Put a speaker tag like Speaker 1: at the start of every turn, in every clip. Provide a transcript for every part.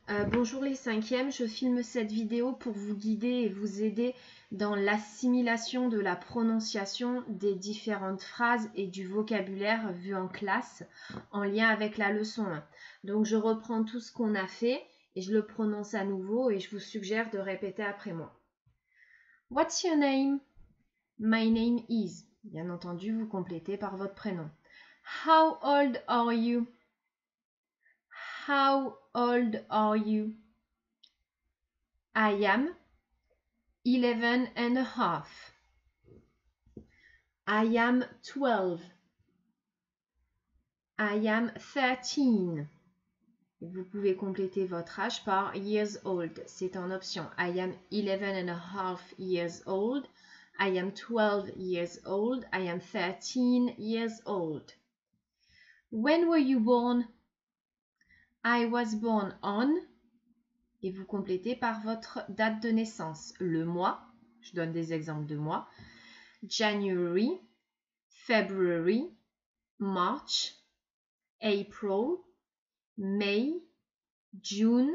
Speaker 1: Bonjour les cinquièmes, je filme cette vidéo pour vous guider et vous aider dans l'assimilation de la prononciation des différentes phrases et du vocabulaire vu en classe en lien avec la leçon 1. Donc je reprends tout ce qu'on a fait et je le prononce à nouveau et je vous suggère de répéter après moi. What's your name? My name is. Bien entendu, vous complétez par votre prénom. How old are you? How old are you? I am 11 and a half. I am 12. I am 13. Vous pouvez compléter votre âge par years old. C'est en option. I am 11 and a half years old. I am 12 years old. I am 13 years old. When were you born? I was born on. Et vous complétez par votre date de naissance. Le mois. Je donne des exemples de mois. January, February, March, April, May, June,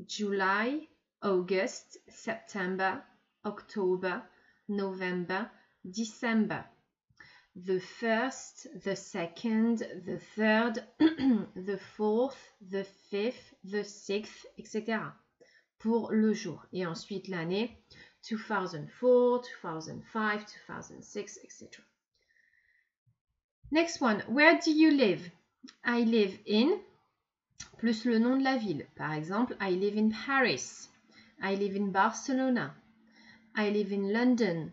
Speaker 1: July, August, September, October, November, December. The first, the second, the third, the fourth, the fifth, the sixth, etc. pour le jour. Et ensuite l'année 2004, 2005, 2006, etc. Next one. Where do you live? I live in, plus le nom de la ville. Par exemple, I live in Paris. I live in Barcelona. I live in London.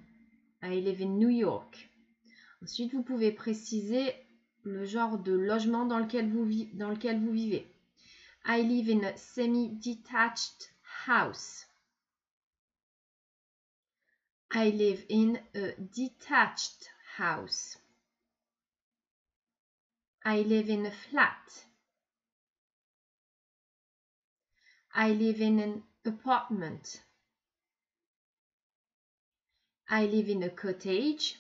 Speaker 1: I live in New York. Ensuite, vous pouvez préciser le genre de logement dans lequel vous vivez. I live in a semi-detached house. I live in a detached house. I live in a flat. I live in an apartment. I live in a cottage.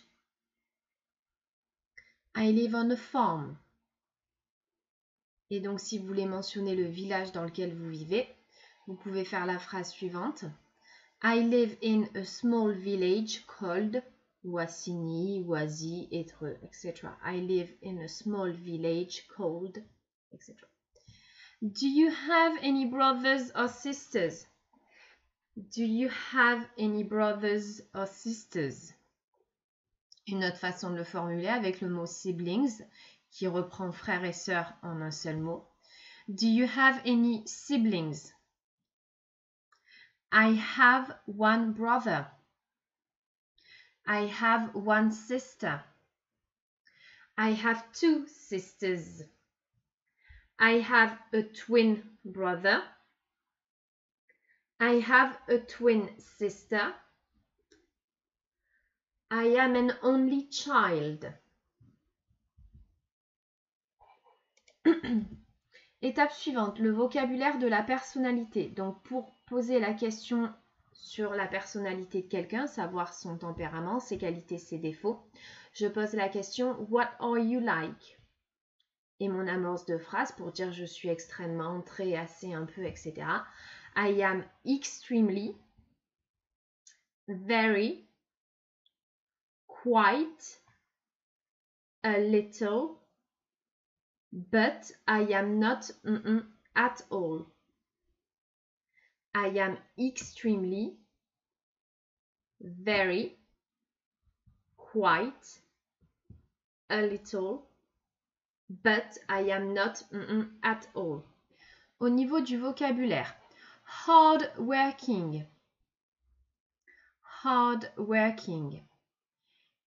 Speaker 1: I live on a farm. Et donc, si vous voulez mentionner le village dans lequel vous vivez, vous pouvez faire la phrase suivante. I live in a small village called Wassigny, Oisy, Étreux, etc. I live in a small village called, etc. Do you have any brothers or sisters? Do you have any brothers or sisters? Une autre façon de le formuler avec le mot siblings qui reprend frères et sœurs en un seul mot. Do you have any siblings? I have one brother. I have one sister. I have two sisters. I have a twin brother. I have a twin sister. I am an only child. Étape suivante, le vocabulaire de la personnalité. Donc, pour poser la question sur la personnalité de quelqu'un, savoir son tempérament, ses qualités, ses défauts, je pose la question « What are you like ?» Et mon amorce de phrase pour dire « Je suis extrêmement, très, assez, un peu, etc. » I am extremely, very, quite, a little, but I am not at all. I am extremely, very, quite, a little, but I am not at all. Au niveau du vocabulaire, hard working,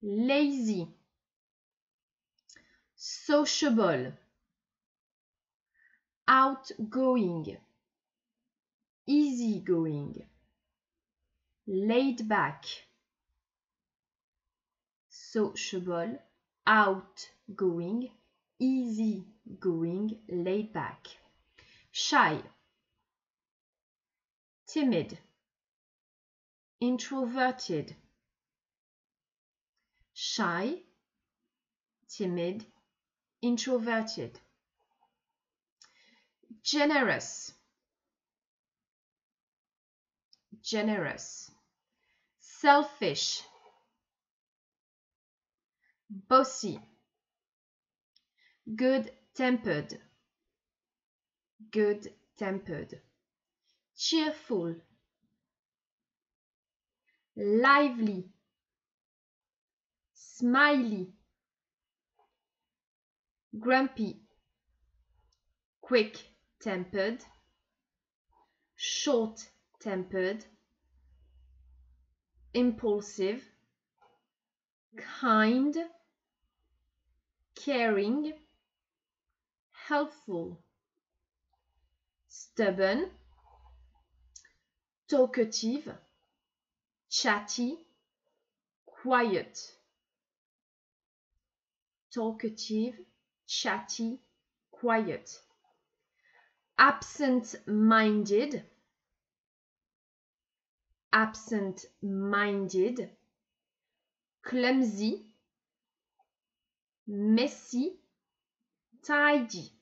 Speaker 1: lazy, sociable, outgoing, easygoing, laid back, sociable, outgoing, easygoing, laid back. Shy, timid, introverted. Shy, timid, introverted. Generous, generous. Selfish, bossy, good-tempered, good-tempered. Cheerful, lively, smiley, grumpy, quick-tempered, short-tempered, impulsive, kind, caring, helpful, stubborn, talkative, chatty, quiet. Talkative, chatty, quiet. Absent-minded, absent-minded, clumsy, messy, tidy.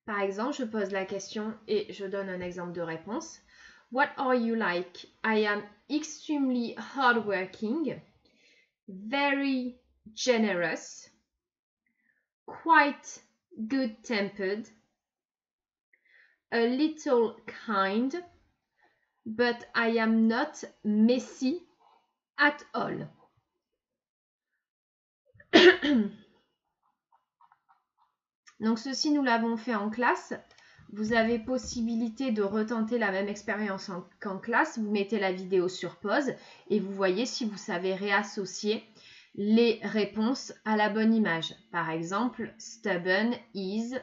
Speaker 1: Par exemple, je pose la question et je donne un exemple de réponse. What are you like? I am extremely hardworking, very generous, quite good-tempered, a little kind, but I am not messy at all. Donc ceci, nous l'avons fait en classe. Vous avez possibilité de retenter la même expérience qu'en classe. Vous mettez la vidéo sur pause et vous voyez si vous savez réassocier les réponses à la bonne image. Par exemple, stubborn is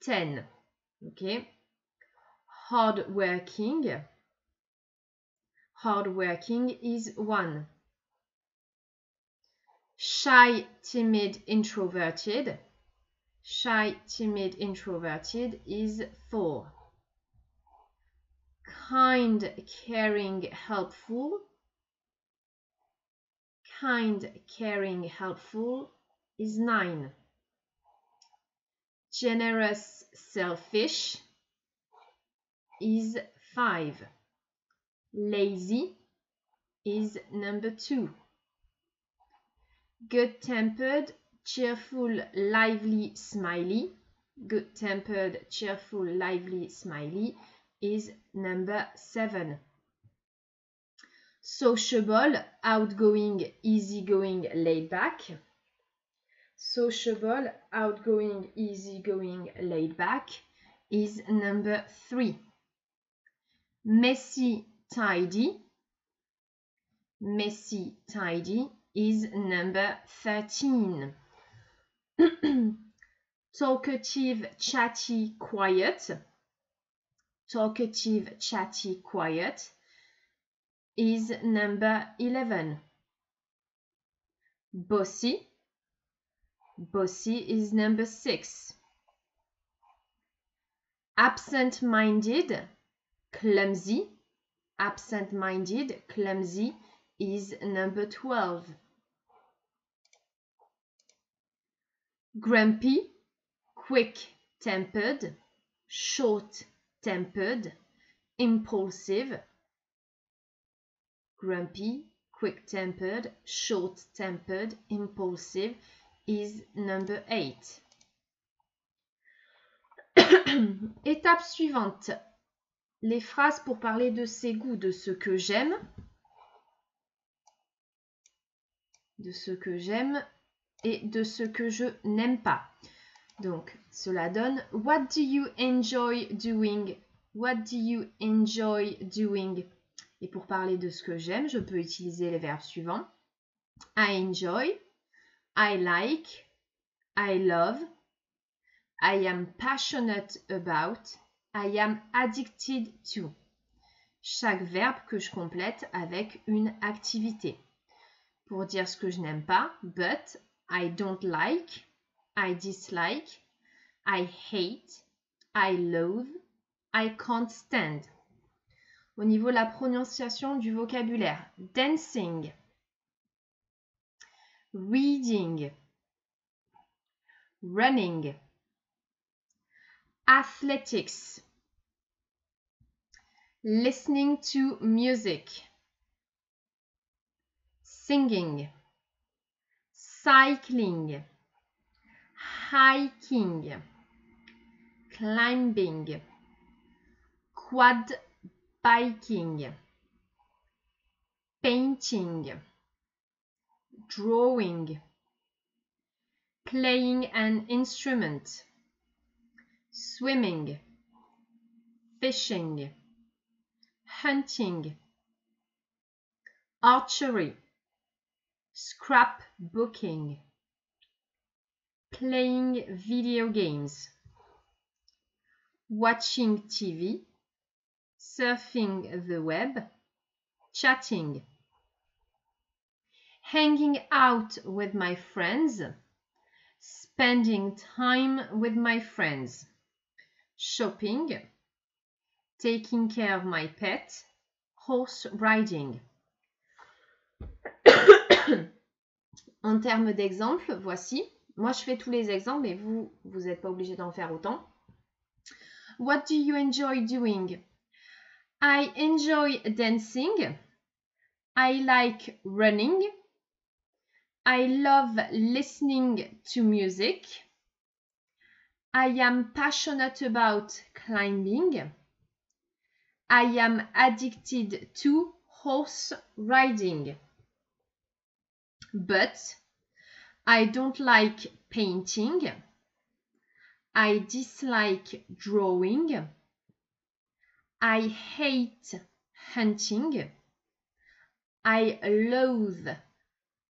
Speaker 1: 10. Okay. Hardworking is 1. Shy, timid, introverted is 4. Kind, caring, helpful is 9. Generous, selfish is 5. Lazy is number 2. Good-tempered, cheerful, lively, smiley. Good-tempered, cheerful, lively, smiley is number 7. Sociable, outgoing, easygoing, laid back. Sociable, outgoing, easygoing, laid back is number 3. Messy, tidy is number 13. Talkative, chatty, quiet is number 11. Bossy is number 6. Absent-minded, clumsy is number 12. Grumpy, quick-tempered, short-tempered, impulsive. Grumpy, quick-tempered, short-tempered, impulsive is number 8. Étape suivante. Les phrases pour parler de ses goûts, de ce que j'aime. Et de ce que je n'aime pas. Donc, cela donne What do you enjoy doing? Et pour parler de ce que j'aime, je peux utiliser les verbes suivants. I enjoy, I like, I love, I am passionate about, I am addicted to. Chaque verbe que je complète avec une activité. Pour dire ce que je n'aime pas, but, I don't like, I dislike, I hate, I loathe, I can't stand. Au niveau de la prononciation du vocabulaire, dancing, reading, running, athletics, listening to music, singing, cycling, hiking, climbing, quad biking, painting, drawing, playing an instrument, swimming, fishing, hunting, archery, scrapbooking, playing video games, watching TV, surfing the web, chatting, hanging out with my friends, spending time with my friends, shopping, taking care of my pet, horse riding. En termes d'exemples, voici. Moi, je fais tous les exemples, mais vous n'êtes pas obligé d'en faire autant. What do you enjoy doing? I enjoy dancing. I like running. I love listening to music. I am passionate about climbing. I am addicted to horse riding. But I don't like painting. I dislike drawing. I hate hunting. I loathe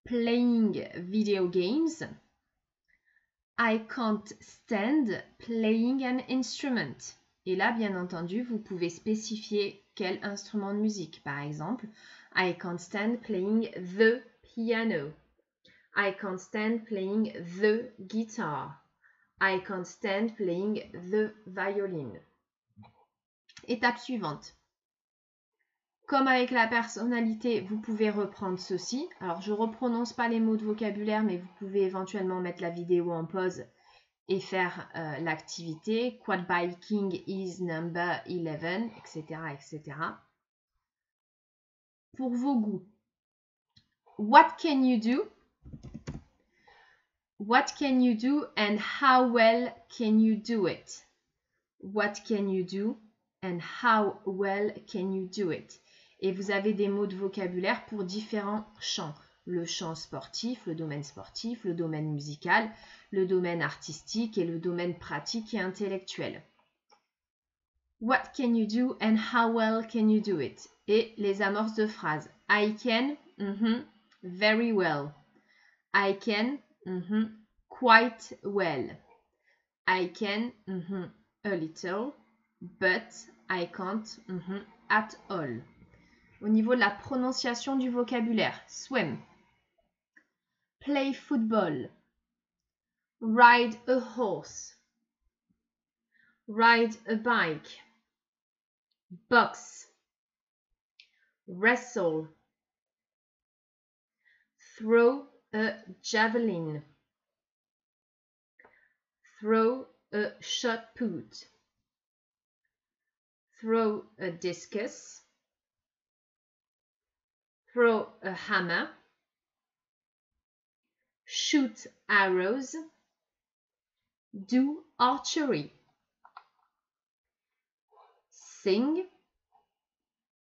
Speaker 1: playing video games. I can't stand playing an instrument. Et là, bien entendu, vous pouvez spécifier quel instrument de musique. Par exemple, I can't stand playing the piano. I can't stand playing the guitar. I can't stand playing the violin. Étape suivante. Comme avec la personnalité, vous pouvez reprendre ceci. Alors, je ne reprononce pas les mots de vocabulaire, mais vous pouvez éventuellement mettre la vidéo en pause et faire l'activité. Quad biking is number 11, etc., etc. Pour vos goûts. What can you do? What can you do and how well can you do it? What can you do and how well can you do it? Et vous avez des mots de vocabulaire pour différents champs. Le champ sportif, le domaine musical, le domaine artistique et le domaine pratique et intellectuel. What can you do and how well can you do it? Et les amorces de phrases. I can, very well. I can, quite well. I can, a little, but I can't, at all. Au niveau de la prononciation du vocabulaire, swim, play football, ride a horse, ride a bike, box, wrestle, throw a javelin, throw a shot put, throw a discus, throw a hammer, shoot arrows, do archery, sing,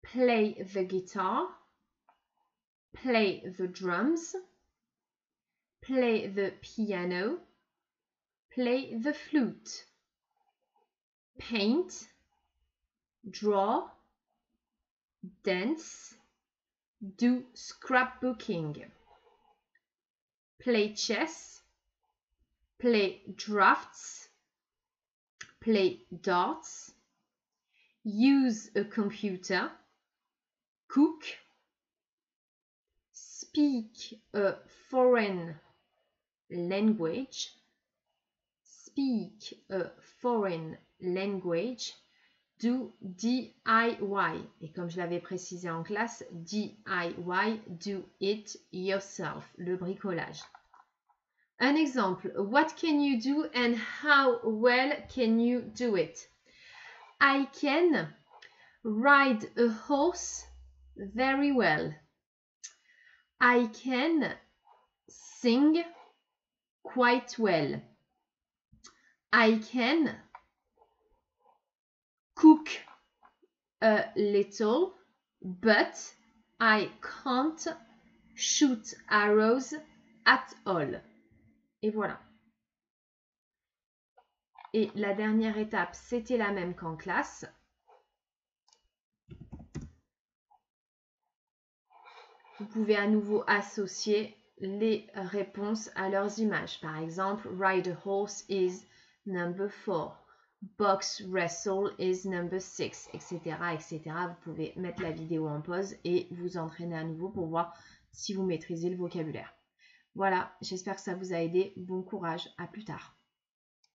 Speaker 1: play the guitar, play the drums, play the piano, play the flute, paint, draw, dance, do scrapbooking, play chess, play drafts, play darts, use a computer, cook, speak a foreign language, do DIY. Et comme je l'avais précisé en classe, DIY, do it yourself, le bricolage. Un exemple, what can you do and how well can you do it? I can Ride a horse very well. I can sing quite well. I can cook a little, but I can't shoot arrows at all. Et voilà. Et la dernière étape, c'était la même qu'en classe. Vous pouvez à nouveau associer les réponses à leurs images. Par exemple, ride a horse is number 4. Box wrestle is number 6, etc., etc. Vous pouvez mettre la vidéo en pause et vous entraîner à nouveau pour voir si vous maîtrisez le vocabulaire. Voilà, j'espère que ça vous a aidé. Bon courage, à plus tard.